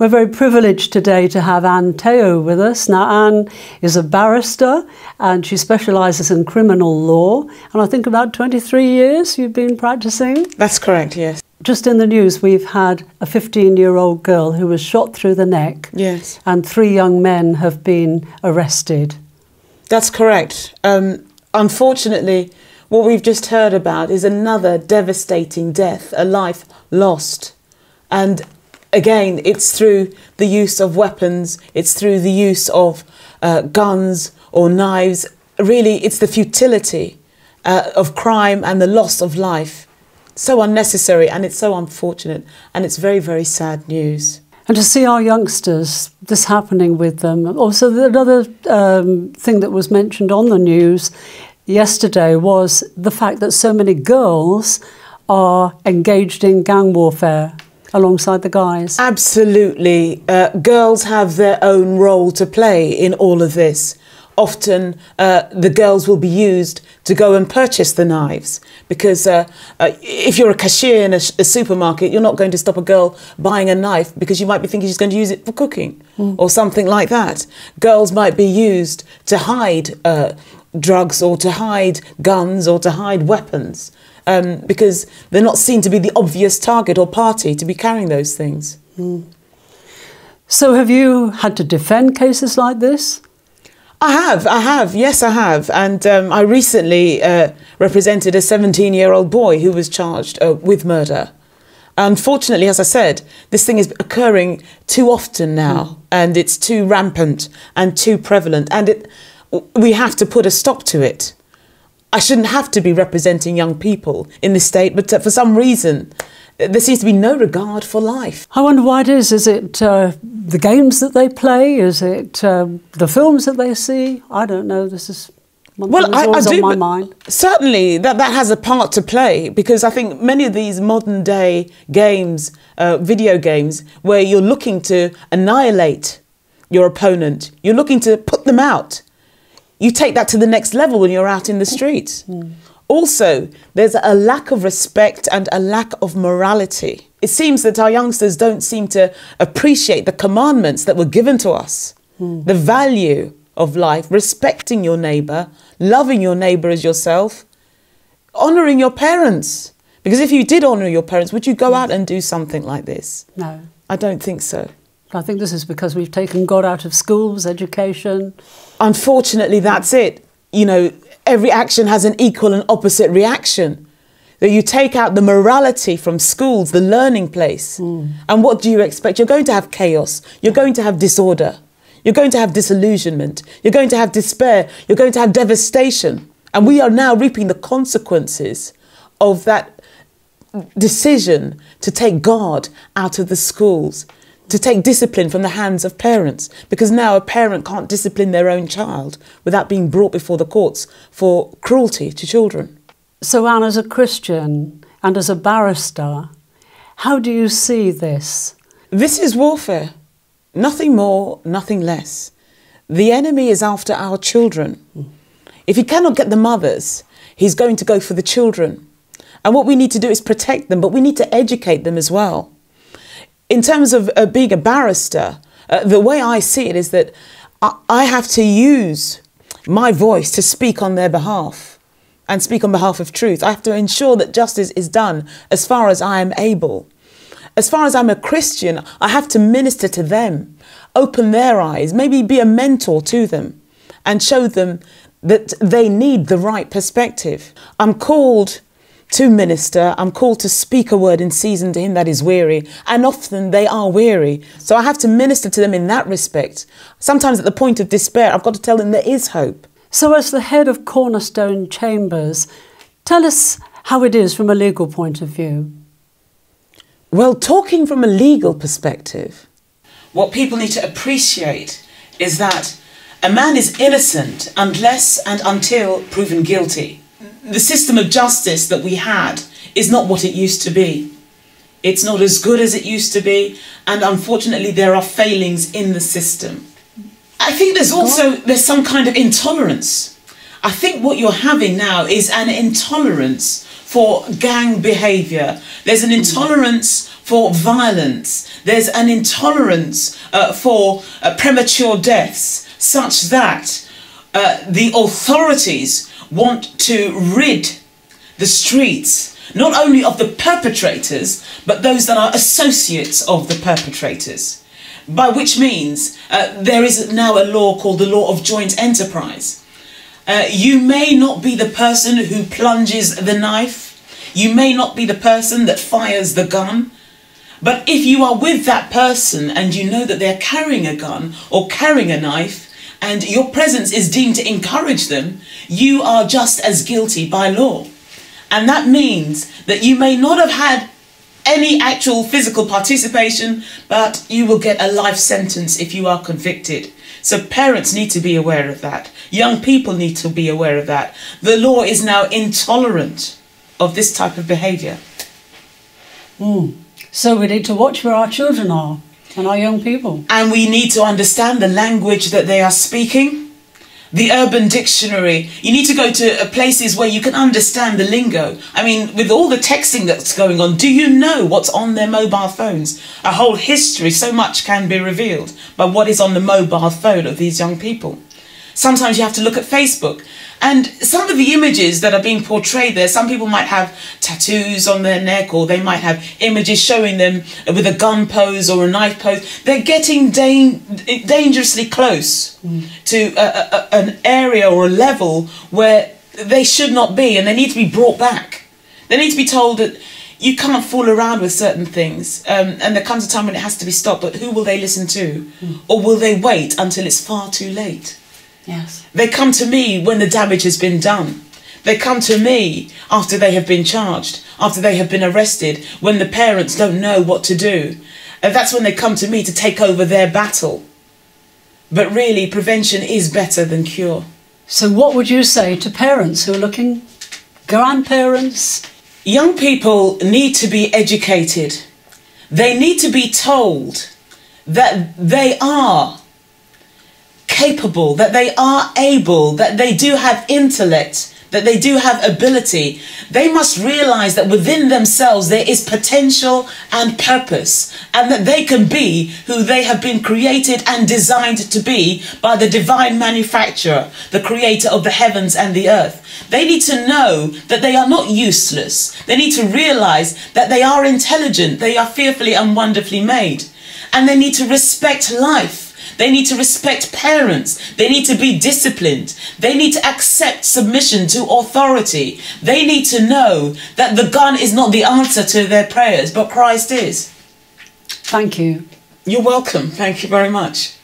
We're very privileged today to have Ann Tayo with us. Now, Ann is a barrister and she specialises in criminal law. And I think about 23 years you've been practising? That's correct, yes. Just in the news, we've had a 15-year-old girl who was shot through the neck. Yes. And 3 young men have been arrested. That's correct. Unfortunately, what we've just heard about is another devastating death, a life lost. And again, it's through the use of weapons, it's through the use of guns or knives. Really, it's the futility of crime and the loss of life. So unnecessary, and it's so unfortunate, and it's very, very sad news. And to see our youngsters, this happening with them. Also, another thing that was mentioned on the news yesterday was the fact that so many girls are engaged in gang warfare alongside the guys. Absolutely. Girls have their own role to play in all of this. Often the girls will be used to go and purchase the knives because if you're a cashier in a supermarket, you're not going to stop a girl buying a knife because you might be thinking she's going to use it for cooking or something like that. Girls might be used to hide drugs or to hide guns or to hide weapons because they're not seen to be the obvious target or party to be carrying those things. So have you had to defend cases like this? I have, yes I have. And I recently represented a 17-year-old boy who was charged with murder. Unfortunately, as I said, this thing is occurring too often now and it's too rampant and too prevalent and we have to put a stop to it. I shouldn't have to be representing young people in this state, but for some reason, there seems to be no regard for life. I wonder why it is. Is it the games that they play? Is it the films that they see? I don't know. This is one thing that's always on my mind. Certainly, that has a part to play because I think many of these modern day games, video games, where you're looking to annihilate your opponent, you're looking to put them out. You take that to the next level when you're out in the streets. Also, there's a lack of respect and a lack of morality. It seems that our youngsters don't seem to appreciate the commandments that were given to us. The value of life, respecting your neighbour, loving your neighbour as yourself, honouring your parents. Because if you did honour your parents, would you go out and do something like this? No. I don't think so. I think this is because we've taken God out of schools, education. Unfortunately, that's it. You know, every action has an equal and opposite reaction. That you take out the morality from schools, the learning place. And what do you expect? You're going to have chaos. You're going to have disorder. You're going to have disillusionment. You're going to have despair. You're going to have devastation. And we are now reaping the consequences of that decision to take God out of the schools, to take discipline from the hands of parents, because now a parent can't discipline their own child without being brought before the courts for cruelty to children. So Anne, as a Christian and as a barrister, how do you see this? This is warfare. Nothing more, nothing less. The enemy is after our children. If he cannot get the mothers, he's going to go for the children. And what we need to do is protect them, but we need to educate them as well. In terms of being a barrister, the way I see it is that I have to use my voice to speak on their behalf and speak on behalf of truth. I have to ensure that justice is done as far as I am able. As far as I'm a Christian, I have to minister to them, open their eyes, maybe be a mentor to them and show them that they need the right perspective. I'm called to minister, I'm called to speak a word in season to him that is weary, and often they are weary. So I have to minister to them in that respect. Sometimes at the point of despair, I've got to tell them there is hope. So as the head of Cornerstone Chambers, tell us how it is from a legal point of view. Well, talking from a legal perspective, what people need to appreciate is that a man is innocent unless and until proven guilty. The system of justice that we had is not what it used to be. It's not as good as it used to be, and unfortunately there are failings in the system. I think there's some kind of intolerance. I think what you're having now is an intolerance for gang behaviour. There's an intolerance for violence. There's an intolerance for premature deaths, such that the authorities want to rid the streets not only of the perpetrators, but those that are associates of the perpetrators. By which means there is now a law called the law of joint enterprise. You may not be the person who plunges the knife. You may not be the person that fires the gun. But if you are with that person and you know that they're carrying a gun or carrying a knife, and your presence is deemed to encourage them, you are just as guilty by law. And that means that you may not have had any actual physical participation, but you will get a life sentence if you are convicted. So parents need to be aware of that. Young people need to be aware of that. The law is now intolerant of this type of behaviour. So we need to watch where our children are and our young people. And we need to understand the language that they are speaking. The Urban Dictionary. You need to go to places where you can understand the lingo. I mean, with all the texting that's going on, do you know what's on their mobile phones? A whole history, so much can be revealed by what is on the mobile phone of these young people. Sometimes you have to look at Facebook. And some of the images that are being portrayed there, some people might have tattoos on their neck, or they might have images showing them with a gun pose or a knife pose. They're getting dangerously close to an area or a level where they should not be, and they need to be brought back. They need to be told that you can't fool around with certain things, and there comes a time when it has to be stopped, but who will they listen to? Or will they wait until it's far too late? Yes. They come to me when the damage has been done. They come to me after they have been charged, after they have been arrested, when the parents don't know what to do. And that's when they come to me to take over their battle. But really, prevention is better than cure. So what would you say to parents who are looking, grandparents? Young people need to be educated. They need to be told that they are capable, that they are able, that they do have intellect, that they do have ability. They must realise that within themselves there is potential and purpose, and that they can be who they have been created and designed to be by the divine manufacturer, the creator of the heavens and the earth. They need to know that they are not useless. They need to realise that they are intelligent, they are fearfully and wonderfully made, and they need to respect life. They need to respect parents. They need to be disciplined. They need to accept submission to authority. They need to know that the gun is not the answer to their prayers, but Christ is. Thank you. You're welcome. Thank you very much.